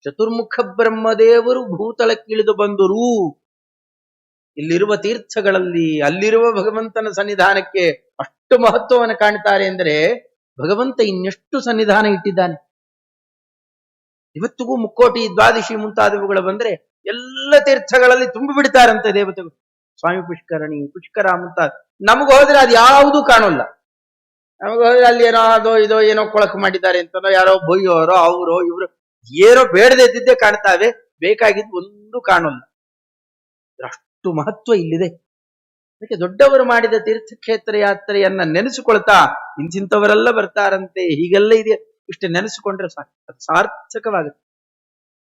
ಚತುರ್ಮುಖ ಬ್ರಹ್ಮದೇವರು ಭೂತಳಕ್ಕಿಳಿದು ಬಂದರು. ಇಲ್ಲಿರುವ ತೀರ್ಥಗಳಲ್ಲಿ ಅಲ್ಲಿರುವ ಭಗವಂತನ ಸನ್ನಿಧಾನಕ್ಕೆ ಅಷ್ಟು ಮಹತ್ವವನ್ನು ಕಾಣ್ತಾರೆ ಅಂದರೆ ಭಗವಂತ ಇನ್ನೆಷ್ಟು ಸನ್ನಿಧಾನ ಇಟ್ಟಿದ್ದಾನೆ. ಇವತ್ತಿಗೂ ಮುಕ್ಕೋಟಿ ದ್ವಾದಶಿ ಮುಂತಾದವುಗಳು ಬಂದ್ರೆ ಎಲ್ಲ ತೀರ್ಥಗಳಲ್ಲಿ ತುಂಬಿ ಬಿಡ್ತಾರಂತೆ ದೇವತೆಗಳು. ಸ್ವಾಮಿ ಪುಷ್ಕರಣಿ, ಪುಷ್ಕರ ಮುಂತಾದ. ನಮಗ ಹೋದ್ರೆ ಅದು ಯಾವುದೂ ಕಾಣೋಲ್ಲ. ನಮಗ ಹೋದ್ರೆ ಅಲ್ಲಿ ಏನೋ ಅದೋ ಇದೋ ಏನೋ ಕೊಳಕು ಮಾಡಿದ್ದಾರೆ ಅಂತನೋ, ಯಾರೋ ಬೊಯ್ಯೋರೋ ಅವರೋ ಇವರು ಏನೋ ಬೇಡದೇ ಇದ್ದಿದ್ದೇ ಕಾಣ್ತಾವೆ, ಬೇಕಾಗಿದ್ದು ಒಂದು ಕಾಣೋಲ್ಲ. ಅಷ್ಟು ಮಹತ್ವ ಇಲ್ಲಿದೆ. ಅದಕ್ಕೆ ದೊಡ್ಡವರು ಮಾಡಿದ ತೀರ್ಥಕ್ಷೇತ್ರ ಯಾತ್ರೆಯನ್ನ ನೆನೆಸಿಕೊಳ್ತಾ ಇಂತಿಂಥವರೆಲ್ಲ ಬರ್ತಾರಂತೆ, ಹೀಗೆಲ್ಲ ಇದೆ, ಇಷ್ಟು ನೆನೆಸಿಕೊಂಡ್ರೆ ಸಾಕು, ಅದು ಸಾರ್ಥಕವಾಗುತ್ತೆ.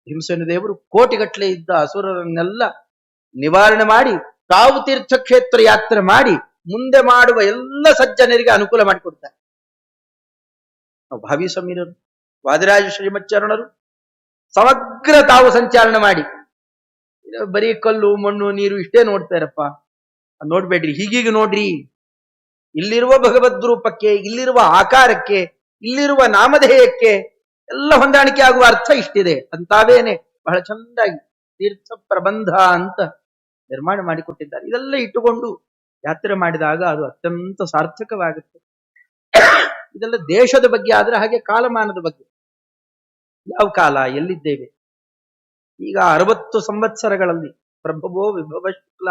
ಭೀಮಸೇನ ದೇವರು ಕೋಟಿಗಟ್ಟಲೆ ಇದ್ದ ಅಸುರರನ್ನೆಲ್ಲ ನಿವಾರಣೆ ಮಾಡಿ ತಾವು ತೀರ್ಥಕ್ಷೇತ್ರ ಯಾತ್ರೆ ಮಾಡಿ ಮುಂದೆ ಮಾಡುವ ಎಲ್ಲ ಸಜ್ಜನರಿಗೆ ಅನುಕೂಲ ಮಾಡಿಕೊಡ್ತಾರೆ. ಭಾವಿ ಸಮೀರರು, ವಾದಿರಾಜ ಶ್ರೀಮಚ್ಚರಣರು ಸಮಗ್ರ ತಾವು ಸಂಚಾಲನ ಮಾಡಿ ಬರೀ ಕಲ್ಲು ಮಣ್ಣು ನೀರು ಇಷ್ಟೇ ನೋಡ್ತಾರಪ್ಪ, ನೋಡ್ಬೇಡ್ರಿ, ಹೀಗೀಗ ನೋಡ್ರಿ. ಇಲ್ಲಿರುವ ಭಗವದ್ ರೂಪಕ್ಕೆ, ಇಲ್ಲಿರುವ ಆಕಾರಕ್ಕೆ, ಇಲ್ಲಿರುವ ನಾಮಧೇಯಕ್ಕೆ ಎಲ್ಲ ಹೊಂದಾಣಿಕೆ ಆಗುವ ಅರ್ಥ ಇಷ್ಟಿದೆ ಅಂತಾವೇನೆ ಬಹಳ ಚಂದಾಗಿ ತೀರ್ಥ ಪ್ರಬಂಧ ಅಂತ ನಿರ್ಮಾಣ ಮಾಡಿಕೊಟ್ಟಿದ್ದಾರೆ. ಇದೆಲ್ಲ ಇಟ್ಟುಕೊಂಡು ಯಾತ್ರೆ ಮಾಡಿದಾಗ ಅದು ಅತ್ಯಂತ ಸಾರ್ಥಕವಾಗುತ್ತೆ. ಇದೆಲ್ಲ ದೇಶದ ಬಗ್ಗೆ ಆದ್ರೆ, ಹಾಗೆ ಕಾಲಮಾನದ ಬಗ್ಗೆ, ಯಾವ ಕಾಲ ಎಲ್ಲಿದ್ದೇವೆ. ಈಗ 60 ಸಂವತ್ಸರಗಳಲ್ಲಿ ಪ್ರಭವೋ ವಿಭವ ಶುಕ್ಲ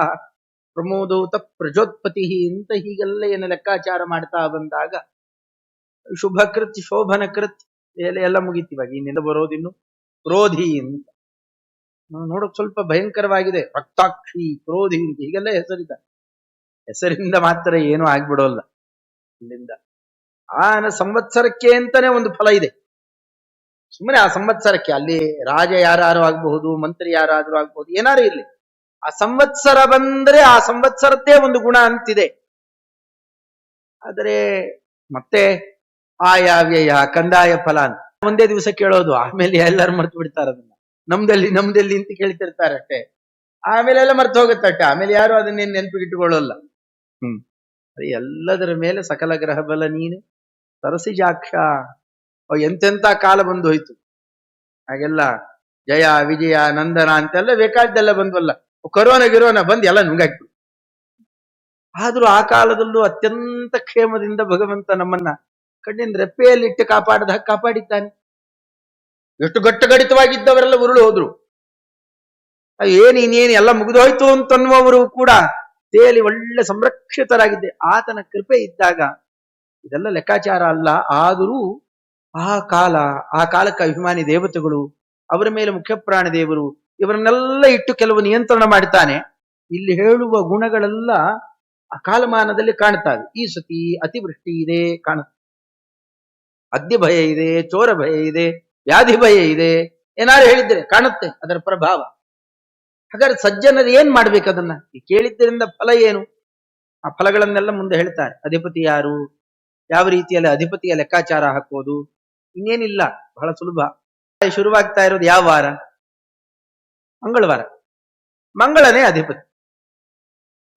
ಪ್ರಮೋದೋತ ಪ್ರಜೋತ್ಪತಿ ಅಂತ ಹೀಗೆಲ್ಲ ಏನು ಲೆಕ್ಕಾಚಾರ ಮಾಡ್ತಾ ಬಂದಾಗ ಶುಭ ಕೃತ್ ಶೋಭನ ಕೃತ್ ಎಲ್ಲ ಮುಗಿತಿವಾಗ ಇನ್ನಿಂದ ಬರೋದಿನ್ನು ಕ್ರೋಧಿ ಅಂತ ನೋಡಕ್ ಸ್ವಲ್ಪ ಭಯಂಕರವಾಗಿದೆ. ರಕ್ತಾಕ್ಷಿ, ಕ್ರೋಧಿ ಅಂತ ಹೀಗೆಲ್ಲ ಹೆಸರಿದೆ. ಹೆಸರಿಂದ ಮಾತ್ರ ಏನೂ ಆಗ್ಬಿಡೋಲ್ಲ. ಇಲ್ಲಿಂದ ಸಂವತ್ಸರಕ್ಕೆ ಅಂತಾನೆ ಒಂದು ಫಲ ಇದೆ. ಸುಮ್ಮನೆ ಆ ಸಂವತ್ಸರಕ್ಕೆ ಅಲ್ಲಿ ರಾಜ ಯಾರು ಆಗಬಹುದು, ಮಂತ್ರಿ ಯಾರಾದ್ರೂ ಆಗ್ಬಹುದು, ಏನಾರು ಇರ್ಲಿ, ಆ ಸಂವತ್ಸರ ಬಂದ್ರೆ ಆ ಸಂವತ್ಸರದ್ದೇ ಒಂದು ಗುಣ ಅಂತಿದೆ. ಆದರೆ ಮತ್ತೆ ಆಯವ್ಯಯ ಕಂದಾಯ ಫಲ ಅಂತ ಒಂದೇ ದಿವಸ ಕೇಳೋದು, ಆಮೇಲೆ ಎಲ್ಲರೂ ಮರ್ತು ಬಿಡ್ತಾರೆ. ಅದನ್ನ ನಮ್ದಲ್ಲಿ ಅಂತ ಕೇಳ್ತಿರ್ತಾರೆ ಅಷ್ಟೇ, ಆಮೇಲೆ ಎಲ್ಲ ಮರ್ತು ಹೋಗುತ್ತಟ್ಟೆ. ಆಮೇಲೆ ಯಾರು ಅದನ್ನೇನು ನೆನಪಿಗಿಟ್ಟುಕೊಳ್ಳೋಲ್ಲ. ಅದು ಎಲ್ಲದರ ಮೇಲೆ ಸಕಲ ಗ್ರಹ ಬಲ ನೀನು ಸರಸಿಜಾಕ್ಷ. ಎಂತೆಂತ ಕಾಲ ಬಂದು ಹೋಯ್ತು. ಹಾಗೆಲ್ಲ ಜಯ ವಿಜಯ ನಂದನ ಅಂತೆಲ್ಲ ಬೇಕಾದ್ದೆಲ್ಲ ಬಂದ್ವಲ್ಲ, ಕೊರೋನಾ ಬಂದು ಎಲ್ಲ ನುಂಗಾಕ್ಬಿಡು. ಆದ್ರೂ ಆ ಕಾಲದಲ್ಲೂ ಅತ್ಯಂತ ಕ್ಷೇಮದಿಂದ ಭಗವಂತ ನಮ್ಮನ್ನ ಕಣ್ಣಿನ ರೆಪ್ಪೆಯಲ್ಲಿಟ್ಟು ಕಾಪಾಡಿದ್ದಾನೆ. ಎಷ್ಟು ಗಟ್ಟಗಡಿತವಾಗಿದ್ದವರೆಲ್ಲ ಉರುಳು ಹೋದ್ರು. ಇನ್ನೇನು ಎಲ್ಲ ಮುಗಿದು ಹೋಯ್ತು ಅಂತನ್ನುವರು ಕೂಡ ತೇಲಿ ಒಳ್ಳೆ ಸಂರಕ್ಷಿತರಾಗಿದ್ದೆ. ಆತನ ಕೃಪೆ ಇದ್ದಾಗ ಇದೆಲ್ಲ ಲೆಕ್ಕಾಚಾರ ಅಲ್ಲ. ಆದರೂ ಆ ಕಾಲಕ್ಕೆ ಅಭಿಮಾನಿ ದೇವತೆಗಳು, ಅವರ ಮೇಲೆ ಮುಖ್ಯಪ್ರಾಣ ದೇವರು, ಇವರನ್ನೆಲ್ಲ ಇಟ್ಟು ಕೆಲವು ನಿಯಂತ್ರಣ ಮಾಡ್ತಾನೆ. ಇಲ್ಲಿ ಹೇಳುವ ಗುಣಗಳೆಲ್ಲ ಆ ಕಾಲಮಾನದಲ್ಲಿ ಕಾಣ್ತಾವೆ. ಈ ಸತಿ ಅತಿವೃಷ್ಟಿ ಇದೆ ಕಾಣುತ್ತೆ, ಅದ್ಯ ಭಯ ಇದೆ, ಚೋರ ಭಯ ಇದೆ, ವ್ಯಾಧಿ ಭಯ ಇದೆ, ಏನಾರು ಹೇಳಿದ್ರೆ ಕಾಣುತ್ತೆ ಅದರ ಪ್ರಭಾವ. ಹಾಗಾದ್ರೆ ಸಜ್ಜನರು ಏನ್ ಮಾಡ್ಬೇಕು? ಅದನ್ನ ಕೇಳಿದ್ದರಿಂದ ಫಲ ಏನು? ಆ ಫಲಗಳನ್ನೆಲ್ಲ ಮುಂದೆ ಹೇಳ್ತಾರೆ. ಅಧಿಪತಿ ಯಾರು, ಯಾವ ರೀತಿಯಲ್ಲಿ ಅಧಿಪತಿಯ ಲೆಕ್ಕಾಚಾರ ಹಾಕೋದು, ಇನ್ನೇನಿಲ್ಲ, ಬಹಳ ಸುಲಭ. ಶುರುವಾಗ್ತಾ ಇರೋದು ಯಾವ ವಾರ? ಮಂಗಳವಾರ. ಮಂಗಳನೇ ಅಧಿಪತಿ.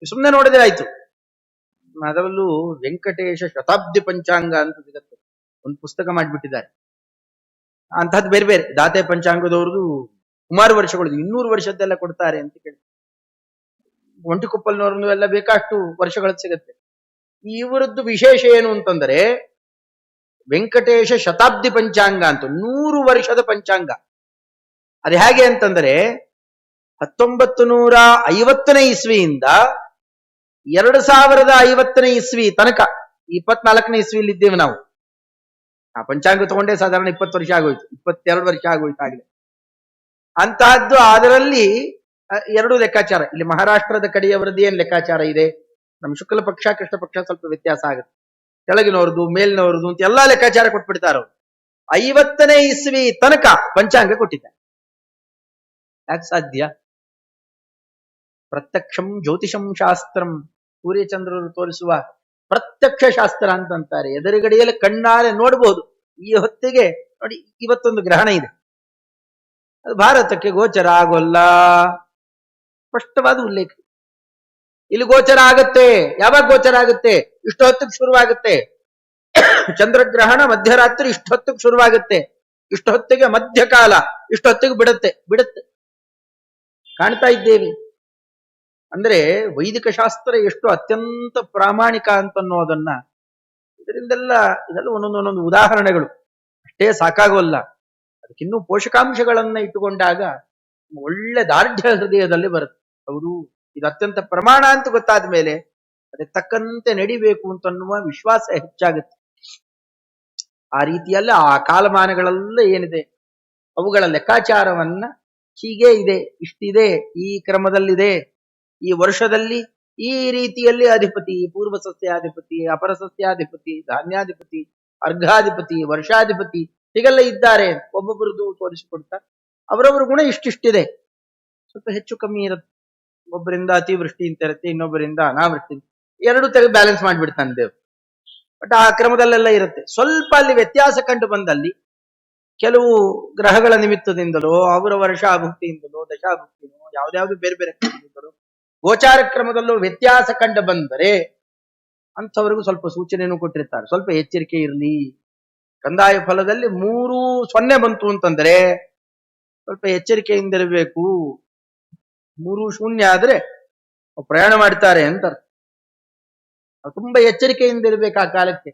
ಸುಮ್ಮನೆ ನೋಡಿದ್ರೆ ಆಯ್ತು. ಅದರಲ್ಲೂ ವೆಂಕಟೇಶ ಶತಾಬ್ದಿ ಪಂಚಾಂಗ ಅಂತ ಸಿಗತ್ತೆ, ಒಂದು ಪುಸ್ತಕ ಮಾಡಿಬಿಟ್ಟಿದ್ದಾರೆ. ಅಂತಹದ್ದು ಬೇರೆ ಬೇರೆ ದಾತೆ ಪಂಚಾಂಗದವ್ರದ್ದು ಸುಮಾರು ವರ್ಷಗಳದ್ದು 200 ವರ್ಷದ್ದೆಲ್ಲ ಕೊಡ್ತಾರೆ ಅಂತ ಕೇಳಿ. ಒಂಟಿಕೊಪ್ಪಲ್ನವ್ರನ್ನು ಎಲ್ಲ ಬೇಕಾಷ್ಟು ವರ್ಷಗಳದ್ದು ಸಿಗತ್ತೆ. ಇವರದ್ದು ವಿಶೇಷ ಏನು ಅಂತಂದ್ರೆ ವೆಂಕಟೇಶ ಶತಾಬ್ದಿ ಪಂಚಾಂಗ ಅಂತ 100 ವರ್ಷದ ಪಂಚಾಂಗ. ಅದು ಹೇಗೆ ಅಂತಂದ್ರೆ 1950ನೇ ಇಸ್ವಿಯಿಂದ 2050ನೇ ಇಸ್ವಿ ತನಕ 24ನೇ ಇಸ್ವಿಯಲ್ಲಿ ಇದ್ದೇವೆ ನಾವು. ಆ ಪಂಚಾಂಗ ತಗೊಂಡೇ ಸಾಧಾರಣ 20 ವರ್ಷ ಆಗೋಯ್ತು, 22 ವರ್ಷ ಆಗೋಯ್ತು ಆಗಲೇ. ಅಂತಹದ್ದು ಅದರಲ್ಲಿ 2 ಲೆಕ್ಕಾಚಾರ. ಇಲ್ಲಿ ಮಹಾರಾಷ್ಟ್ರದ ಕಡೆಯವರದ್ದು ಏನ್ ಲೆಕ್ಕಾಚಾರ ಇದೆ, ನಮ್ಮ ಶುಕ್ಲ ಪಕ್ಷ ಕೃಷ್ಣ ಪಕ್ಷ ಸ್ವಲ್ಪ ವ್ಯತ್ಯಾಸ ಆಗುತ್ತೆ. ಕೆಳಗಿನವ್ರದ್ದು ಮೇಲಿನವ್ರದ್ದು ಅಂತ ಎಲ್ಲಾ ಲೆಕ್ಕಾಚಾರ ಕೊಟ್ಬಿಡ್ತಾರ ಅವರು. 50ನೇ ಇಸ್ವಿ ತನಕ ಪಂಚಾಂಗ ಕೊಟ್ಟಿದ್ದಾರೆ. ಯಾಕೆ ಸಾಧ್ಯ? ಪ್ರತ್ಯಕ್ಷಂ ಜ್ಯೋತಿಷಂ ಶಾಸ್ತ್ರಂ, ಸೂರ್ಯಚಂದ್ರರು ತೋರಿಸುವ ಪ್ರತ್ಯಕ್ಷ ಶಾಸ್ತ್ರ ಅಂತಾರೆ. ಎದುರುಗಡೆಯಲ್ಲಿ ಕಣ್ಣಾರೆ ನೋಡಬಹುದು. ಈ ಹೊತ್ತಿಗೆ ನೋಡಿ, ಇವತ್ತೊಂದು ಗ್ರಹಣ ಇದೆ, ಅದು ಭಾರತಕ್ಕೆ ಗೋಚರ ಆಗೋಲ್ಲ, ಸ್ಪಷ್ಟವಾದ ಉಲ್ಲೇಖ. ಇಲ್ಲಿ ಗೋಚರ ಆಗತ್ತೆ. ಯಾವಾಗ ಗೋಚರ ಆಗುತ್ತೆ? ಇಷ್ಟು ಹೊತ್ತಿಗೆ ಶುರುವಾಗುತ್ತೆ. ಚಂದ್ರಗ್ರಹಣ ಮಧ್ಯರಾತ್ರಿ ಇಷ್ಟು ಹೊತ್ತಿಗೆ ಶುರುವಾಗುತ್ತೆ. ಇಷ್ಟು ಹೊತ್ತಿಗೆ ಮಧ್ಯಕಾಲ, ಇಷ್ಟು ಹೊತ್ತಿಗೆ ಬಿಡುತ್ತೆ ಬಿಡುತ್ತೆ ಕಾಣ್ತಾ ಇದ್ದೇವೆ. ಅಂದ್ರೆ ವೈದಿಕ ಶಾಸ್ತ್ರ ಎಷ್ಟು ಅತ್ಯಂತ ಪ್ರಾಮಾಣಿಕ ಅಂತನ್ನೋದನ್ನ ಇದರಿಂದೆಲ್ಲ ಒಂದೊಂದು ಉದಾಹರಣೆಗಳು ಅಷ್ಟೇ ಸಾಕಾಗೋಲ್ಲ. ಅದಕ್ಕಿನ್ನೂ ಪೋಷಕಾಂಶಗಳನ್ನ ಇಟ್ಟುಕೊಂಡಾಗ ಒಳ್ಳೆ ದಾರ್ಢ್ಯ ಹೃದಯದಲ್ಲಿ ಬರುತ್ತೆ. ಹೌದು, ಇದು ಅತ್ಯಂತ ಪ್ರಮಾಣ ಅಂತ ಗೊತ್ತಾದ ಮೇಲೆ ಅದಕ್ಕೆ ತಕ್ಕಂತೆ ನಡಿಬೇಕು ಅಂತನ್ನುವ ವಿಶ್ವಾಸ ಹೆಚ್ಚಾಗುತ್ತೆ. ಆ ರೀತಿಯಲ್ಲ ಆ ಕಾಲಮಾನಗಳೆಲ್ಲ ಏನಿದೆ ಅವುಗಳ ಲೆಕ್ಕಾಚಾರವನ್ನ ಹೀಗೆ ಇದೆ, ಇಷ್ಟಿದೆ, ಈ ಕ್ರಮದಲ್ಲಿದೆ, ಈ ವರ್ಷದಲ್ಲಿ ಈ ರೀತಿಯಲ್ಲಿ ಅಧಿಪತಿ, ಪೂರ್ವ ಸಸ್ಯಾಧಿಪತಿ, ಅಪರ ಸಸ್ಯಾಧಿಪತಿ, ಧಾನ್ಯಾಧಿಪತಿ, ಅರ್ಘಾಧಿಪತಿ, ವರ್ಷಾಧಿಪತಿ ಹೀಗೆಲ್ಲ ಇದ್ದಾರೆ. ಒಬ್ಬೊಬ್ಬರದು ತೋರಿಸಿಕೊಡ್ತಾರೆ. ಅವರವರ ಗುಣ ಇಷ್ಟಿಷ್ಟಿದೆ, ಸ್ವಲ್ಪ ಹೆಚ್ಚು ಕಮ್ಮಿ ಇರುತ್ತೆ. ಒಬ್ಬರಿಂದ ಅತಿವೃಷ್ಟಿ ಅಂತ ಇರುತ್ತೆ, ಇನ್ನೊಬ್ಬರಿಂದ ಅನಾವೃಷ್ಟಿ, ಎರಡು ತೆಗೆದು ಬ್ಯಾಲೆನ್ಸ್ ಮಾಡಿಬಿಡ್ತಾನೆ ದೇವ್ರು. ಬಟ್ ಆ ಕ್ರಮದಲ್ಲೆಲ್ಲ ಇರುತ್ತೆ. ಸ್ವಲ್ಪ ಅಲ್ಲಿ ವ್ಯತ್ಯಾಸ ಕಂಡು ಬಂದಲ್ಲಿ ಕೆಲವು ಗ್ರಹಗಳ ನಿಮಿತ್ತದಿಂದಲೋ ಅವರ ವರ್ಷಾಭುಕ್ತಿಯಿಂದಲೋ ದಶಾಭುಕ್ತಿನೋ ಯಾವ್ದಾವ್ದು ಬೇರೆ ಬೇರೆ ಕ್ರಮದಿಂದಲೋ ಗೋಚಾರ ಕ್ರಮದಲ್ಲೂ ವ್ಯತ್ಯಾಸ ಕಂಡು ಬಂದರೆ ಅಂಥವ್ರಿಗೂ ಸ್ವಲ್ಪ ಸೂಚನೆಯನ್ನು ಕೊಟ್ಟಿರ್ತಾರೆ. ಸ್ವಲ್ಪ ಎಚ್ಚರಿಕೆ ಇರಲಿ. ಕಂದಾಯ ಫಲದಲ್ಲಿ 3-0 ಬಂತು ಅಂತಂದ್ರೆ ಸ್ವಲ್ಪ ಎಚ್ಚರಿಕೆಯಿಂದಿರಬೇಕು. 3-0 ಆದ್ರೆ ಪ್ರಯಾಣ ಮಾಡ್ತಾರೆ ಅಂತ ತುಂಬಾ ಎಚ್ಚರಿಕೆಯಿಂದ ಇರಬೇಕು. ಆ ಕಾಲಕ್ಕೆ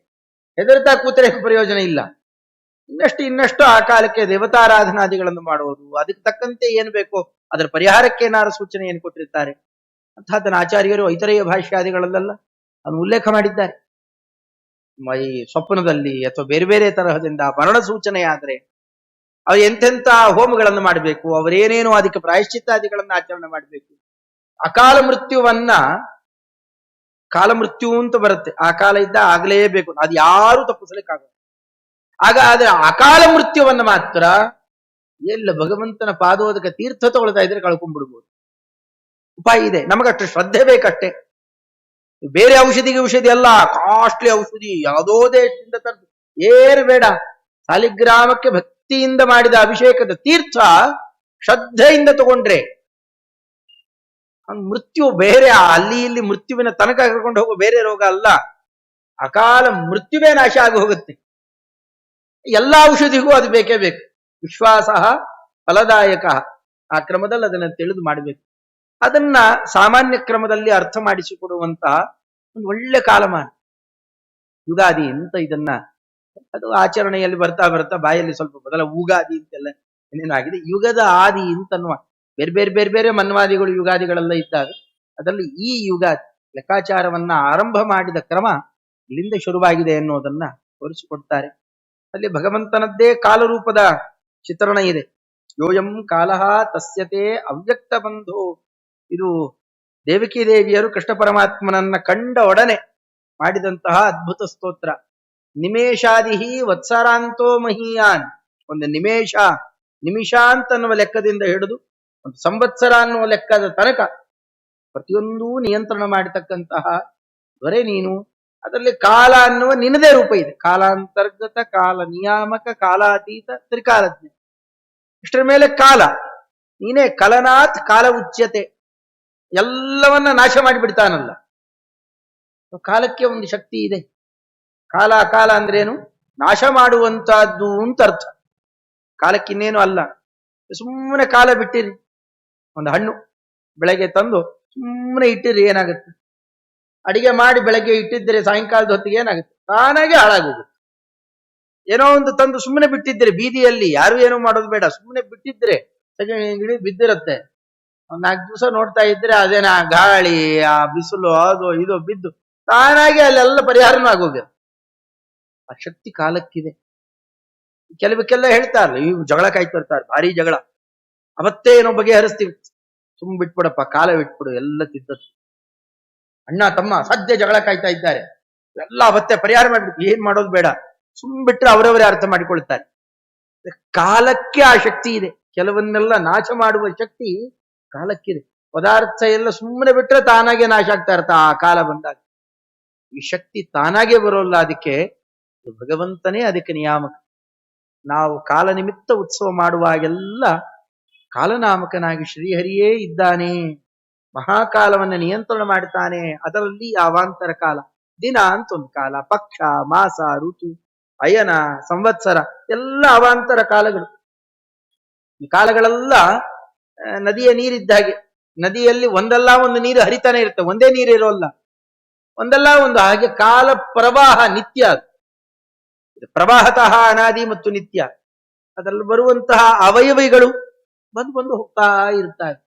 ಹೆದರ್ತಾ ಕೂತರೆ ಪ್ರಯೋಜನ ಇಲ್ಲ. ಇನ್ನಷ್ಟು ಆ ಕಾಲಕ್ಕೆ ದೇವತಾರಾಧನಾದಿಗಳನ್ನು ಮಾಡುವುದು, ಅದಕ್ಕೆ ತಕ್ಕಂತೆ ಏನ್ ಬೇಕೋ ಅದರ ಪರಿಹಾರಕ್ಕೆ ಏನಾರು ಸೂಚನೆ ಏನು ಕೊಟ್ಟಿರ್ತಾರೆ ಅಂತಹದನ್ನ ಆಚಾರ್ಯರು ಐತರೇಯ ಭಾಷ್ಯಾದಿಗಳಲ್ಲೆಲ್ಲ ಅದನ್ನು ಉಲ್ಲೇಖ ಮಾಡಿದ್ದಾರೆ. ಈ ಸ್ವಪ್ನದಲ್ಲಿ ಅಥವಾ ಬೇರೆ ಬೇರೆ ತರಹದಿಂದ ಮರಣ ಸೂಚನೆ ಆದ್ರೆ ಅವು ಎಂತೆಂಥ ಹೋಮಗಳನ್ನು ಮಾಡಬೇಕು, ಅವರೇನೇನು ಅದಕ್ಕೆ ಪ್ರಾಯಶ್ಚಿತ್ತಾದಿಗಳನ್ನ ಆಚರಣೆ ಮಾಡಬೇಕು. ಅಕಾಲ ಮೃತ್ಯುವನ್ನ, ಕಾಲ ಮೃತ್ಯು ಅಂತ ಬರುತ್ತೆ, ಆ ಕಾಲ ಇದ್ದ ಆಗ್ಲೇಬೇಕು, ಅದು ಯಾರು ತಪ್ಪಿಸಲಿಕ್ಕಾಗಲ್ಲ. ಆಗ ಆದ್ರೆ ಅಕಾಲ ಮೃತ್ಯುವನ್ನ ಮಾತ್ರ ಎಲ್ಲ ಭಗವಂತನ ಪಾದೋದಕ ತೀರ್ಥ ತಗೊಳ್ತಾ ಇದ್ರೆ ಕಳ್ಕೊಂಡ್ಬಿಡ್ಬೋದು. ಉಪಾಯ ಇದೆ, ನಮಗಷ್ಟು ಶ್ರದ್ಧೆ ಬೇಕಷ್ಟೇ. ಬೇರೆ ಔಷಧಿ ಅಲ್ಲ, ಕಾಸ್ಟ್ಲಿ ಔಷಧಿ ಯಾವುದೋ ದೇಶದಿಂದ ತರ್ದು ಏನು ಬೇಡ. ಸಾಲಿಗ್ರಾಮಕ್ಕೆ ಭಕ್ತಿಯಿಂದ ಮಾಡಿದ ಅಭಿಷೇಕದ ತೀರ್ಥ ಶ್ರದ್ಧೆಯಿಂದ ತಗೊಂಡ್ರೆ ಮೃತ್ಯು ಬೇರೆ ಅಲ್ಲಿ ಇಲ್ಲಿ ಮೃತ್ಯುವಿನ ತನಕ ಕರ್ಕೊಂಡು ಹೋಗೋ ಬೇರೆ ರೋಗ ಅಲ್ಲ, ಅಕಾಲ ಮೃತ್ಯುವೇ ನಾಶ ಆಗಿ ಹೋಗುತ್ತೆ. ಎಲ್ಲ ಔಷಧಿಗೂ ಅದು ಬೇಕೇ ಬೇಕು. ವಿಶ್ವಾಸ ಫಲದಾಯಕ, ಆ ಕ್ರಮದಲ್ಲಿ ಅದನ್ನು ತಿಳಿದು ಮಾಡಬೇಕು. ಅದನ್ನ ಸಾಮಾನ್ಯ ಕ್ರಮದಲ್ಲಿ ಅರ್ಥ ಮಾಡಿಸಿಕೊಡುವಂತಹ ಒಂದು ಒಳ್ಳೆ ಕಾಲಮಾನ ಯುಗಾದಿ ಅಂತ. ಇದನ್ನ ಅದು ಆಚರಣೆಯಲ್ಲಿ ಬರ್ತಾ ಬಾಯಲ್ಲಿ ಸ್ವಲ್ಪ ಬದಲ ಉಗಾದಿ ಅಂತೆಲ್ಲ ಏನೇನಾಗಿದೆ. ಯುಗದ ಆದಿ ಅಂತನ್ನುವ ಬೇರೆ ಬೇರೆ ಮನ್ವಾದಿಗಳು ಯುಗಾದಿಗಳೆಲ್ಲ ಇದ್ದಾಗ ಅದರಲ್ಲಿ ಈ ಯುಗಾದಿ ಲೆಕ್ಕಾಚಾರವನ್ನ ಆರಂಭ ಮಾಡಿದ ಕ್ರಮ ಇಲ್ಲಿಂದ ಶುರುವಾಗಿದೆ ಎನ್ನುವುದನ್ನ ತೋರಿಸಿಕೊಡ್ತಾರೆ. ಅಲ್ಲಿ ಭಗವಂತನದ್ದೇ ಕಾಲರೂಪದ ಚಿತ್ರಣ ಇದೆ. ಯೋಯಂ ಕಾಲಃ ತಸ್ಯತೆ ಅವ್ಯಕ್ತ ಬಂಧು. ಇದು ದೇವಕಿ ದೇವಿಯರು ಕೃಷ್ಣ ಪರಮಾತ್ಮನನ್ನ ಕಂಡ ಒಡನೆ ಮಾಡಿದಂತಹ ಅದ್ಭುತ ಸ್ತೋತ್ರ. ನಿಮೇಶಾದಿಹಿ ವತ್ಸರಾಂತೋ ಮಹೀಯಾನ್. ಒಂದು ನಿಮಿಷ ಅಂತನ್ನುವ ಲೆಕ್ಕದಿಂದ ಹಿಡಿದು ಒಂದು ಸಂವತ್ಸರ ಅನ್ನುವ ಲೆಕ್ಕದ ತನಕ ಪ್ರತಿಯೊಂದೂ ನಿಯಂತ್ರಣ ಮಾಡತಕ್ಕಂತಹ ದೊರೆ ನೀನು. ಅದರಲ್ಲಿ ಕಾಲ ಅನ್ನುವ ನಿನ್ನದೇ ರೂಪ ಇದೆ. ಕಾಲಾಂತರ್ಗತ, ಕಾಲ ನಿಯಾಮಕ, ಕಾಲಾತೀತ, ತ್ರಿಕಾಲಜ್ಞ. ಇಷ್ಟರ ಮೇಲೆ ಕಾಲ ನೀನೇ ಕಲನಾಥ್ ಕಾಲ ಉಚ್ಯತೆ. ಎಲ್ಲವನ್ನ ನಾಶ ಮಾಡಿಬಿಡ್ತಾನಲ್ಲ. ಕಾಲಕ್ಕೆ ಒಂದು ಶಕ್ತಿ ಇದೆ. ಕಾಲ ಅಂದ್ರೇನು? ನಾಶ ಮಾಡುವಂತಹದ್ದು ಅಂತ ಅರ್ಥ. ಕಾಲಕ್ಕಿನ್ನೇನು ಅಲ್ಲ. ಸುಮ್ಮನೆ ಕಾಲ ಬಿಟ್ಟಿರಿ. ಒಂದು ಹಣ್ಣು ಬೆಳಗ್ಗೆ ತಂದು ಸುಮ್ಮನೆ ಇಟ್ಟಿರಿ, ಏನಾಗುತ್ತೆ? ಅಡಿಗೆ ಮಾಡಿ ಬೆಳಗ್ಗೆ ಇಟ್ಟಿದ್ದರೆ ಸಾಯಂಕಾಲದ ಹೊತ್ತಿಗೆ ಏನಾಗುತ್ತೆ? ತಾನಾಗೆ ಹಾಳಾಗೋಗುತ್ತೆ. ಏನೋ ಒಂದು ತಂದು ಸುಮ್ಮನೆ ಬಿಟ್ಟಿದ್ರೆ ಬೀದಿಯಲ್ಲಿ, ಯಾರು ಏನೋ ಮಾಡೋದು ಬೇಡ, ಸುಮ್ಮನೆ ಬಿಟ್ಟಿದ್ರೆ ಗಿಳಿ ಬಿದ್ದಿರುತ್ತೆ. ಒಂದ್ 4 ದಿವಸ ನೋಡ್ತಾ ಇದ್ರೆ ಅದೇನ ಗಾಳಿ, ಆ ಬಿಸಿಲು, ಅದು ಇದು ಬಿದ್ದು ತಾನಾಗಿ ಅಲ್ಲೆಲ್ಲ ಪರಿಹಾರನೂ ಆಗೋಗಿದೆ. ಆ ಶಕ್ತಿ ಕಾಲಕ್ಕಿದೆ. ಕೆಲವಕ್ಕೆಲ್ಲ ಹೇಳ್ತಾರಲ್ಲ, ಇವು ಜಗಳ ಕಾಯ್ತಿರ್ತಾರೆ, ಭಾರಿ ಜಗಳ, ಅವತ್ತೇ ಏನೋ ಬಗೆಹರಿಸ್ತೀವಿ. ಸುಮ್ ಬಿಟ್ಬಿಡಪ್ಪ, ಕಾಲ ಬಿಟ್ಬಿಡು, ಎಲ್ಲ ತಿದ್ದತ್ತು. ಅಣ್ಣ ತಮ್ಮ ಸದ್ಯ ಜಗಳ ಕಾಯ್ತಾ ಇದ್ದಾರೆ, ಎಲ್ಲ ಅವತ್ತೇ ಪರಿಹಾರ ಮಾಡ್ಬಿಟ್ಟು ಏನ್ ಮಾಡೋದು ಬೇಡ, ಸುಮ್ ಬಿಟ್ರೆ ಅವರವರೇ ಅರ್ಥ ಮಾಡಿಕೊಳ್ತಾರೆ. ಕಾಲಕ್ಕೆ ಆ ಶಕ್ತಿ ಇದೆ. ಕೆಲವನ್ನೆಲ್ಲ ನಾಶ ಮಾಡುವ ಶಕ್ತಿ ಕಾಲಕ್ಕಿದೆ. ಪದಾರ್ಥ ಎಲ್ಲ ಸುಮ್ಮನೆ ಬಿಟ್ರೆ ತಾನಾಗೆ ನಾಶ ಆಗ್ತಾ ಇರ್ತ ಆ ಕಾಲ ಬಂದಾಗ. ಈ ಶಕ್ತಿ ತಾನಾಗೆ ಬರೋಲ್ಲ. ಅದಕ್ಕೆ ಭಗವಂತನೇ ಅದಕ್ಕೆ ನಿಯಾಮಕ. ನಾವು ಕಾಲ ನಿಮಿತ್ತ ಉತ್ಸವ ಮಾಡುವಾಗೆಲ್ಲ ಕಾಲನಾಮಕನಾಗಿ ಶ್ರೀಹರಿಯೇ ಇದ್ದಾನೆ. ಮಹಾಕಾಲವನ್ನು ನಿಯಂತ್ರಣ ಮಾಡ್ತಾನೆ. ಅದರಲ್ಲಿ ಅವಾಂತರ ಕಾಲ, ದಿನ ಅಂತ ಒಂದು ಕಾಲ, ಪಕ್ಷ, ಮಾಸ, ಋತು ಅಯನ, ಸಂವತ್ಸರ ಎಲ್ಲ ಅವಾಂತರ ಕಾಲಗಳು. ಈ ಕಾಲಗಳೆಲ್ಲ ನದಿಯ ನೀರಿದ್ದ ಹಾಗೆ. ನದಿಯಲ್ಲಿ ಒಂದಲ್ಲ ಒಂದು ನೀರು ಹರಿತಾನೆ ಇರುತ್ತೆ, ಒಂದೇ ನೀರು ಇರೋಲ್ಲ, ಒಂದಲ್ಲ ಒಂದು. ಹಾಗೆ ಕಾಲ ಪ್ರವಾಹ ನಿತ್ಯ. ಅದು ಪ್ರವಾಹತಃ ಅನಾದಿ ಮತ್ತು ನಿತ್ಯ. ಅದರಲ್ಲಿ ಬರುವಂತಹ ಅವಯವಗಳು ಬಂದು ಬಂದು ಹೋಗ್ತಾ ಇರ್ತಾರೆ.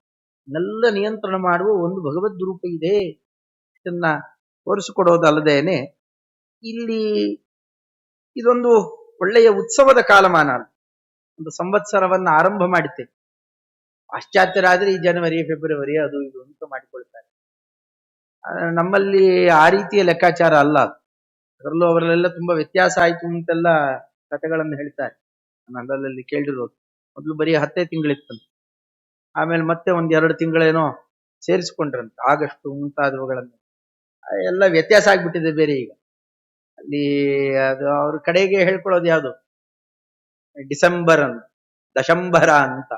ಎಲ್ಲ ನಿಯಂತ್ರಣ ಮಾಡುವ ಒಂದು ಭಗವದ್ ರೂಪ ಇದೆ. ಇದನ್ನ ತೋರಿಸಿಕೊಡೋದಲ್ಲದೇನೆ ಇಲ್ಲಿ ಇದೊಂದು ಒಳ್ಳೆಯ ಉತ್ಸವದ ಕಾಲಮಾನ. ಒಂದು ಸಂವತ್ಸರವನ್ನ ಆರಂಭ ಮಾಡುತ್ತೆ. ಪಾಶ್ಚಾತ್ಯರಾದ್ರೆ ಈ ಜನವರಿ, ಫೆಬ್ರವರಿ ಅದು ಇದು ಅಂತ ಮಾಡಿಕೊಳ್ತಾರೆ. ನಮ್ಮಲ್ಲಿ ಆ ರೀತಿಯ ಲೆಕ್ಕಾಚಾರ ಅಲ್ಲ. ಅದರಲ್ಲೂ ಅವರಲ್ಲೆಲ್ಲ ತುಂಬಾ ವ್ಯತ್ಯಾಸ ಆಯ್ತು ಅಂತೆಲ್ಲ ಕಥೆಗಳನ್ನು ಹೇಳ್ತಾರೆ. ನಾನು ಅಲ್ಲಲ್ಲಿ ಕೇಳಿರೋದು. ಮೊದಲು ಬರೀ 10 ತಿಂಗಳಿತ್ತಂತೆ, ಆಮೇಲೆ ಮತ್ತೆ ಒಂದ್ 2 ತಿಂಗಳೇನೋ ಸೇರಿಸ್ಕೊಂಡ್ರಂತೆ, ಆಗಸ್ಟ್ ಮುಂತಾದವುಗಳನ್ನು. ಎಲ್ಲ ವ್ಯತ್ಯಾಸ ಆಗ್ಬಿಟ್ಟಿದೆ ಬೇರೆ ಈಗ. ಅಲ್ಲಿ ಅದು ಅವ್ರ ಕಡೆಗೆ ಹೇಳ್ಕೊಳ್ಳೋದು ಯಾವುದು, ಡಿಸೆಂಬರ್ ಅಂತ, ದಶಂಬರ ಅಂತ.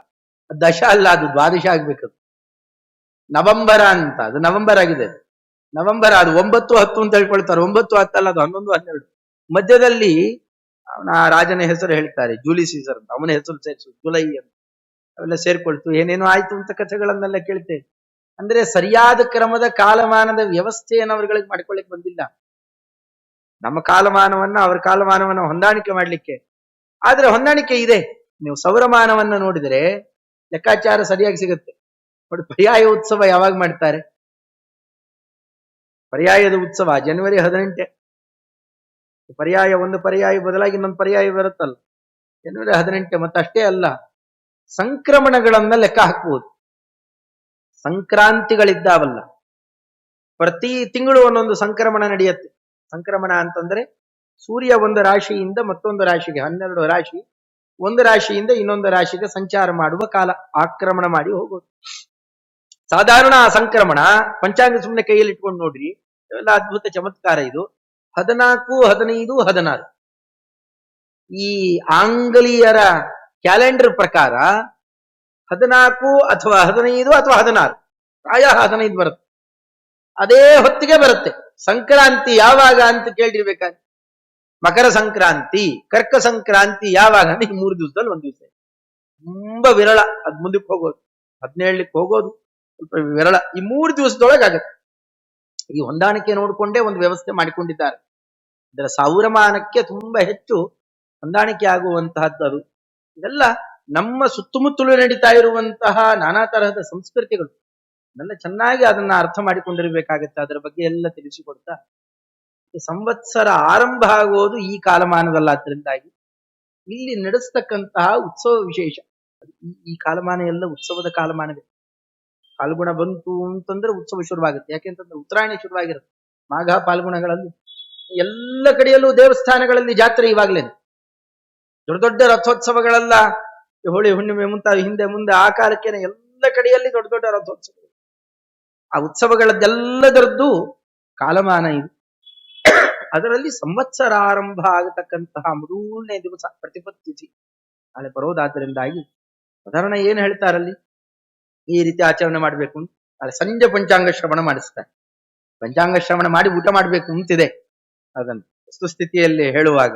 ದಶ ಅಲ್ಲ, ಅದು ದ್ವಾದಶ ಆಗ್ಬೇಕದು. ನವಂಬರ ಅಂತ, ಅದು ನವಂಬರ್ ಆಗಿದೆ. ನವಂಬರ್ ಅದು 9, 10 ಅಂತ ಹೇಳ್ಕೊಳ್ತಾರೆ. 9, 10 ಅಲ್ಲ, ಅದು 11, 12. ಮಧ್ಯದಲ್ಲಿ ಅವನ ರಾಜನ ಹೆಸರು ಹೇಳ್ತಾರೆ, ಜೂಲಿ ಸೀಸರ್ ಅಂತ. ಅವನ ಹೆಸರು ಸೇರಿಸು, ಜುಲೈ ಅಂತ. ಅವೆಲ್ಲ ಸೇರ್ಕೊಳ್ತು, ಏನೇನೋ ಆಯ್ತು ಅಂತ ಕಥೆಗಳನ್ನೆಲ್ಲ ಕೇಳ್ತೇವೆ. ಅಂದ್ರೆ ಸರಿಯಾದ ಕ್ರಮದ ಕಾಲಮಾನದ ವ್ಯವಸ್ಥೆಯನ್ನು ಅವರುಗಳಿಗೆ ಮಾಡ್ಕೊಳ್ಳಿಕ್ ಬಂದಿಲ್ಲ. ನಮ್ಮ ಕಾಲಮಾನವನ್ನ ಅವರ ಕಾಲಮಾನವನ್ನ ಹೊಂದಾಣಿಕೆ ಮಾಡ್ಲಿಕ್ಕೆ. ಆದ್ರೆ ಹೊಂದಾಣಿಕೆ ಇದೆ. ನೀವು ಸೌರಮಾನವನ್ನ ನೋಡಿದರೆ ಲೆಕ್ಕಾಚಾರ ಸರಿಯಾಗಿ ಸಿಗುತ್ತೆ ನೋಡಿ. ಪರ್ಯಾಯ ಉತ್ಸವ ಯಾವಾಗ ಮಾಡ್ತಾರೆ? ಪರ್ಯಾಯದ ಉತ್ಸವ ಜನವರಿ 18. ಪರ್ಯಾಯ, ಒಂದು ಪರ್ಯಾಯ ಬದಲಾಗಿ ಇನ್ನೊಂದು ಪರ್ಯಾಯ ಬರುತ್ತಲ್ಲ, ಜನವರಿ 18. ಮತ್ತಷ್ಟೇ ಅಲ್ಲ, ಸಂಕ್ರಮಣಗಳನ್ನ ಲೆಕ್ಕ ಹಾಕಬಹುದು. ಸಂಕ್ರಾಂತಿಗಳಿದ್ದಾವಲ್ಲ, ಪ್ರತಿ ತಿಂಗಳು ಒಂದೊಂದು ಸಂಕ್ರಮಣ ನಡೆಯುತ್ತೆ. ಸಂಕ್ರಮಣ ಅಂತಂದ್ರೆ ಸೂರ್ಯ ಒಂದು ರಾಶಿಯಿಂದ ಮತ್ತೊಂದು ರಾಶಿಗೆ, 12 ರಾಶಿ, ಒಂದು ರಾಶಿಯಿಂದ ಇನ್ನೊಂದು ರಾಶಿಗೆ ಸಂಚಾರ ಮಾಡುವ ಕಾಲ, ಆಕ್ರಮಣ ಮಾಡಿ ಹೋಗೋದು. ಸಾಧಾರಣ ಸಂಕ್ರಮಣ ಪಂಚಾಂಗ ಸುಮ್ಮನೆ ಕೈಯಲ್ಲಿ ಇಟ್ಕೊಂಡು ನೋಡ್ರಿ, ಇವೆಲ್ಲ ಅದ್ಭುತ ಚಮತ್ಕಾರ ಇದು. 14, 15, 16 ಈ ಆಂಗ್ಲೀಯರ ಕ್ಯಾಲೆಂಡರ್ ಪ್ರಕಾರ 14 ಅಥವಾ 15 ಅಥವಾ 16, ಪ್ರಾಯ 15 ಬರುತ್ತೆ. ಅದೇ ಹೊತ್ತಿಗೆ ಬರುತ್ತೆ. ಸಂಕ್ರಾಂತಿ ಯಾವಾಗ ಅಂತ ಕೇಳಿರ್ಬೇಕಾದ್ರೆ ಮಕರ ಸಂಕ್ರಾಂತಿ, ಕರ್ಕ ಸಂಕ್ರಾಂತಿ ಯಾವಾಗ ಅಂದ್ರೆ ಈ 3 ದಿವಸದಲ್ಲಿ ಒಂದು ದಿವಸ. ತುಂಬಾ ವಿರಳ ಅದ್ ಮುಂದಕ್ಕೆ ಹೋಗೋದು, 17ಕ್ಕೆ ಹೋಗೋದು ಸ್ವಲ್ಪ ವಿರಳ. ಈ 3 ದಿವಸದೊಳಗಾಗತ್ತೆ. ಈ ಹೊಂದಾಣಿಕೆ ನೋಡಿಕೊಂಡೇ ಒಂದು ವ್ಯವಸ್ಥೆ ಮಾಡಿಕೊಂಡಿದ್ದಾರೆ. ಇದರ ಸೌರಮಾನಕ್ಕೆ ತುಂಬಾ ಹೆಚ್ಚು ಹೊಂದಾಣಿಕೆ ಆಗುವಂತಹದ್ದು ಅದು. ಇದೆಲ್ಲ ನಮ್ಮ ಸುತ್ತಮುತ್ತಲು ನಡೀತಾ ಇರುವಂತಹ ನಾನಾ ತರಹದ ಸಂಸ್ಕೃತಿಗಳು. ಎಲ್ಲ ಚೆನ್ನಾಗಿ ಅದನ್ನ ಅರ್ಥ ಮಾಡಿಕೊಂಡಿರ್ಬೇಕಾಗತ್ತೆ. ಅದರ ಬಗ್ಗೆ ಎಲ್ಲ ತಿಳಿಸಿಕೊಡ್ತಾ ಸಂವತ್ಸರ ಆರಂಭ ಆಗುವುದು ಈ ಕಾಲಮಾನದಲ್ಲಾದ್ರಿಂದಾಗಿ ಇಲ್ಲಿ ನಡೆಸ್ತಕ್ಕಂತಹ ಉತ್ಸವ ವಿಶೇಷ. ಈ ಕಾಲಮಾನ ಎಲ್ಲ ಉತ್ಸವದ ಕಾಲಮಾನವೇ. ಫಾಲ್ಗುಣ ಬಂತು ಅಂತಂದ್ರೆ ಉತ್ಸವ ಶುರುವಾಗುತ್ತೆ. ಯಾಕೆಂತಂದ್ರೆ ಉತ್ತರಾಯಣ ಶುರುವಾಗಿರುತ್ತೆ. ಮಾಘ ಫಾಲ್ಗುಣಗಳಲ್ಲಿ ಎಲ್ಲ ಕಡೆಯಲ್ಲೂ ದೇವಸ್ಥಾನಗಳಲ್ಲಿ ಜಾತ್ರೆ ಇವಾಗಲೇ. ದೊಡ್ಡ ದೊಡ್ಡ ರಥೋತ್ಸವಗಳೆಲ್ಲ ಹೋಳಿ ಹುಣ್ಣಿಮೆ ಮುಂತಾದ ಹಿಂದೆ ಮುಂದೆ ಆ ಕಾಲಕ್ಕೇನೆ ಎಲ್ಲ ಕಡೆಯಲ್ಲಿ ದೊಡ್ಡ ದೊಡ್ಡ ರಥೋತ್ಸವಗಳು. ಆ ಉತ್ಸವಗಳದ್ದೆಲ್ಲದರದ್ದು ಕಾಲಮಾನ ಇದು. ಅದರಲ್ಲಿ ಸಂವತ್ಸರ ಆರಂಭ ಆಗತಕ್ಕಂತಹ ಮೊದಲನೇ ದಿವಸ ಪ್ರತಿಪತ್ತಿಥಿ ನಾಳೆ ಬರೋದಾದ್ರಿಂದಾಗಿ ಸಾಧಾರಣ ಏನ್ ಹೇಳ್ತಾರಲ್ಲಿ, ಈ ರೀತಿ ಆಚರಣೆ ಮಾಡ್ಬೇಕು ಅಂತ. ನಾಳೆ ಸಂಜೆ ಪಂಚಾಂಗ ಶ್ರವಣ ಮಾಡಿಸ್ತಾರೆ. ಪಂಚಾಂಗ ಶ್ರವಣ ಮಾಡಿ ಊಟ ಮಾಡ್ಬೇಕು ಅಂತಿದೆ, ಅದನ್ನು ವಸ್ತುಸ್ಥಿತಿಯಲ್ಲಿ ಹೇಳುವಾಗ.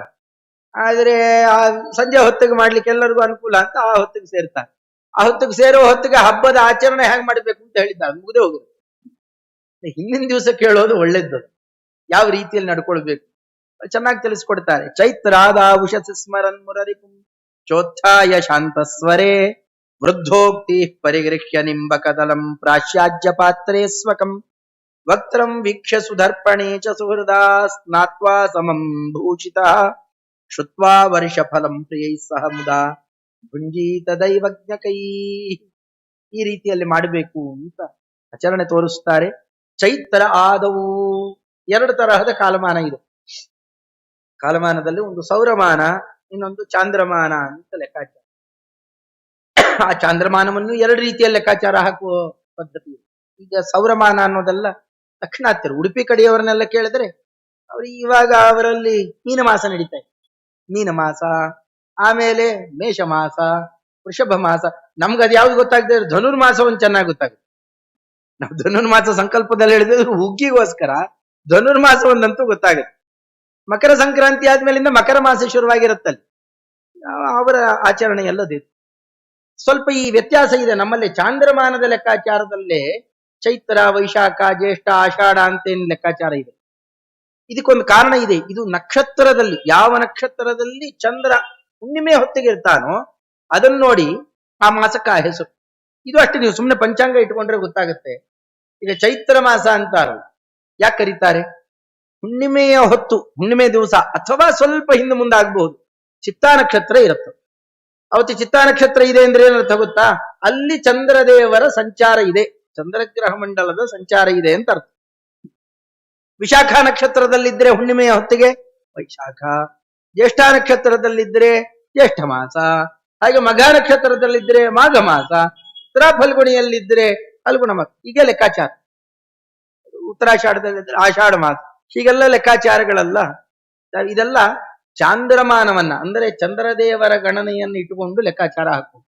ಆದ್ರೆ ಆ ಸಂಜೆ ಹೊತ್ತಿಗೆ ಮಾಡ್ಲಿಕ್ಕೆ ಎಲ್ಲರಿಗೂ ಅನುಕೂಲ ಅಂತ ಆ ಹೊತ್ತಿಗೆ ಸೇರ್ತಾರೆ. ಆ ಹೊತ್ತಿಗೆ ಸೇರೋ ಹೊತ್ತಿಗೆ ಹಬ್ಬದ ಆಚರಣೆ ಹೇಗೆ ಮಾಡ್ಬೇಕು ಅಂತ ಹೇಳಿದ್ದಾರೆ, ಮುಗದೆ ಹೋಗುತ್ತೆ. ಹಿಂದಿನ ದಿವಸ ಕೇಳೋದು ಒಳ್ಳೇದ್ದು, ಯಾವ ರೀತಿಯಲ್ಲಿ ನಡ್ಕೊಳ್ಬೇಕು ಚೆನ್ನಾಗಿ ತಿಳಿಸ್ಕೊಡ್ತಾರೆ. ಚೈತ್ರಾದ ಉಷಸ್ ಸ್ಮರನ್ ಮುರರಿಪುಂ ಚೋತ್ಥಾಯ ಶಾಂತಸ್ವರೇ ವೃದ್ಧೋಕ್ತಿ ಪರಿಗೃಹ್ಯ ನಿಂಬಕದಲಂ ಪ್ರಾಶ್ಯಾಜ್ಯ ಪಾತ್ರೇ ಸ್ವಕಂ ವಕ್ತ್ರಂ ವೀಕ್ಷ್ಯ ಸುಧರ್ಪಣೇ ಚ ಸುಹೃದಾ ಸ್ನಾತ್ವಾ ಸಮಂ ಭೂಷಿತಃ ಶುತ್ವಾ ವರ್ಷ ಫಲಂ ಪ್ರಿಯೈ ಸಹ ಮುದಾ ಭುಂಜೀತ ದೈವಜ್ಞಕೈ. ಈ ರೀತಿಯಲ್ಲಿ ಮಾಡಬೇಕು ಅಂತ ಆಚರಣೆ ತೋರಿಸ್ತಾರೆ. ಚೈತ್ರ ಆದವು 2 ತರಹದ ಕಾಲಮಾನ ಇದೆ. ಕಾಲಮಾನದಲ್ಲಿ ಒಂದು ಸೌರಮಾನ, ಇನ್ನೊಂದು ಚಾಂದ್ರಮಾನ ಅಂತ ಲೆಕ್ಕಾಚಾರ. ಆ ಚಾಂದ್ರಮಾನವನ್ನು 2 ರೀತಿಯಲ್ಲಿ ಲೆಕ್ಕಾಚಾರ ಹಾಕುವ ಪದ್ಧತಿ ಇದೆ. ಈಗ ಸೌರಮಾನ ಅನ್ನೋದೆಲ್ಲ ದಕ್ಷಿಣಾತ್ಯರು, ಉಡುಪಿ ಕಡೆಯವರನ್ನೆಲ್ಲ ಕೇಳಿದ್ರೆ ಅವ್ರು ಇವಾಗ ಅವರಲ್ಲಿ ಮೀನಮಾಸ ನಡೀತಾ ಇದೆ. ಮೀನಮಾಸ, ಆಮೇಲೆ ಮೇಷ ಮಾಸ, ವೃಷಭ ಮಾಸ. ನಮ್ಗದು ಯಾವ್ದು ಗೊತ್ತಾಗದೆ ಧನುರ್ಮಾಸ ಒಂದು ಚೆನ್ನಾಗಿ ಗೊತ್ತಾಗುತ್ತೆ. ನಾವು ಧನುರ್ಮಾಸ ಸಂಕಲ್ಪದಲ್ಲಿ ಹೇಳಿದ್ರೆ ಹುಗ್ಗಿಗೋಸ್ಕರ ಧನುರ್ಮಾಸ ಒಂದಂತೂ ಗೊತ್ತಾಗುತ್ತೆ. ಮಕರ ಸಂಕ್ರಾಂತಿ ಆದ್ಮೇಲಿಂದ ಮಕರ ಮಾಸ ಶುರುವಾಗಿರುತ್ತಲ್ಲಿ ಅವರ ಆಚರಣೆ ಎಲ್ಲದೇ ಸ್ವಲ್ಪ ಈ ವ್ಯತ್ಯಾಸ ಇದೆ. ನಮ್ಮಲ್ಲಿ ಚಾಂದ್ರಮಾನದ ಲೆಕ್ಕಾಚಾರದಲ್ಲೇ ಚೈತ್ರ, ವೈಶಾಖ, ಜ್ಯೇಷ್ಠ, ಆಷಾಢ ಅಂತೇನು ಲೆಕ್ಕಾಚಾರ ಇದೆ. ಇದಕ್ಕೊಂದು ಕಾರಣ ಇದೆ. ಇದು ನಕ್ಷತ್ರದಲ್ಲಿ, ಯಾವ ನಕ್ಷತ್ರದಲ್ಲಿ ಚಂದ್ರ ಹುಣ್ಣಿಮೆ ಹೊತ್ತಿಗೆ ಇರ್ತಾನೋ ಅದನ್ನು ನೋಡಿ ಆ ಮಾಸಕ್ಕೆ ಆ ಹೆಸರು. ಇದು ಅಷ್ಟೇ, ನೀವು ಸುಮ್ಮನೆ ಪಂಚಾಂಗ ಇಟ್ಕೊಂಡ್ರೆ ಗೊತ್ತಾಗುತ್ತೆ. ಈಗ ಚೈತ್ರ ಮಾಸ ಅಂತಾರು, ಯಾಕೆ ಕರೀತಾರೆ? ಹುಣ್ಣಿಮೆಯ ಹೊತ್ತು, ಹುಣ್ಣಿಮೆ ದಿವಸ ಅಥವಾ ಸ್ವಲ್ಪ ಹಿಂದೆ ಮುಂದೆ ಆಗ್ಬಹುದು ಚಿತ್ತಾ ನಕ್ಷತ್ರ ಇರುತ್ತೆ. ಅವತ್ತು ಚಿತ್ತಾ ನಕ್ಷತ್ರ ಇದೆ ಅಂದ್ರೆ ಏನರ್ಥ ಗೊತ್ತಾ? ಅಲ್ಲಿ ಚಂದ್ರದೇವರ ಸಂಚಾರ ಇದೆ, ಚಂದ್ರಗ್ರಹ ಮಂಡಲದ ಸಂಚಾರ ಇದೆ ಅಂತ ಅರ್ಥ. ವಿಶಾಖ ನಕ್ಷತ್ರದಲ್ಲಿದ್ರೆ ಹುಣ್ಣಿಮೆಯ ಹೊತ್ತಿಗೆ ವೈಶಾಖ, ಜ್ಯೇಷ್ಠ ನಕ್ಷತ್ರದಲ್ಲಿದ್ರೆ ಜ್ಯೇಷ್ಠ ಮಾಸ, ಹಾಗೆ ಮಘ ನಕ್ಷತ್ರದಲ್ಲಿದ್ರೆ ಮಾಘ ಮಾಸ, ಉತ್ತರ ಫಲ್ಗುಣಿಯಲ್ಲಿದ್ರೆ ಫಲ್ಗುಣ ಮಾಸ. ಹೀಗೆ ಲೆಕ್ಕಾಚಾರ. ಉತ್ತರಾಷಾಢದಲ್ಲಿದ್ರೆ ಆಷಾಢ ಮಾಸ. ಹೀಗೆಲ್ಲ ಲೆಕ್ಕಾಚಾರಗಳಲ್ಲ. ಇದೆಲ್ಲ ಚಾಂದ್ರಮಾನವನ್ನ, ಅಂದರೆ ಚಂದ್ರದೇವರ ಗಣನೆಯನ್ನು ಇಟ್ಟುಕೊಂಡು ಲೆಕ್ಕಾಚಾರ ಹಾಕುವುದು.